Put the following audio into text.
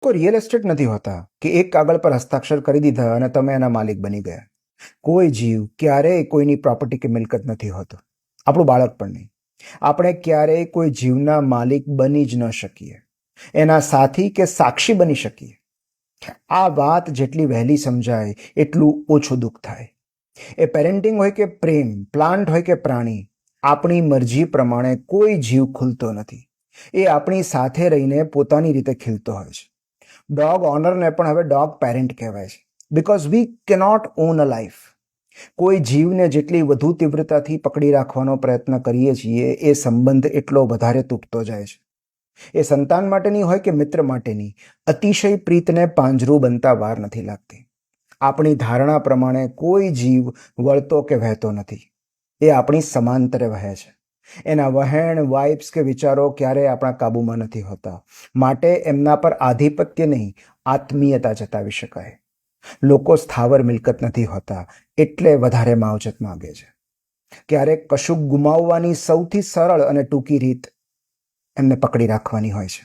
કોઈ real estate નથી હોતા કે એક કાગળ પર હસ્તાક્ષર કરી દીધા અને તમે એના માલિક બની ગયા. કોઈ જીવ ક્યારેય કોઈની પ્રોપર્ટી કે મિલકત નથી હોતો. આપણું બાળક પણ નહીં. આપણે ક્યારેય કોઈ જીવના માલિક બની જ ન શકીએ, એના સાથી કે સાક્ષી બની શકીએ. આ વાત જેટલી વહેલી સમજાય એટલું ઓછું દુઃખ થાય. એ પેરેન્ટિંગ હોય કે પ્રેમ, પ્લાન્ટ હોય કે પ્રાણી, આપણી મરજી પ્રમાણે કોઈ જીવ ખુલતો નથી. એ આપણી સાથે રહીને પોતાની રીતે ખીલતો હોય છે. ડોગ ઓનરને પણ હવે ડોગ પેરેન્ટ કહેવાય છે, because we cannot on a life. કોઈ જીવને જેટલી વધુ તીવ્રતાથી પકડી રાખવાનો પ્રયત્ન કરીએ છીએ, એ સંબંધ એટલો વધારે તૂટતો જાય છે. એ સંતાન માટેની હોય કે મિત્ર માટેની, અતિશય પ્રીતને પાંજરું બનતા વાર નથી લાગતી. આપણી ધારણા પ્રમાણે કોઈ જીવ વળતો કે વહેતો નથી. એ આપણી સમાંતરે વહે છે. એના વહેણ, વાઇબ્સ કે વિચારો ક્યારેય આપણા કાબૂમાં નથી હોતા. માટે એમના પર આધિપત્ય નહીં, આત્મીયતા જતાવી શકાય. લોકો સ્થાવર મિલકત નથી હોતા, એટલે વધારે માવજત માગે છે. ક્યારેક કશુંક ગુમાવવાની સૌથી સરળ અને ટૂંકી રીત એમને પકડી રાખવાની હોય છે.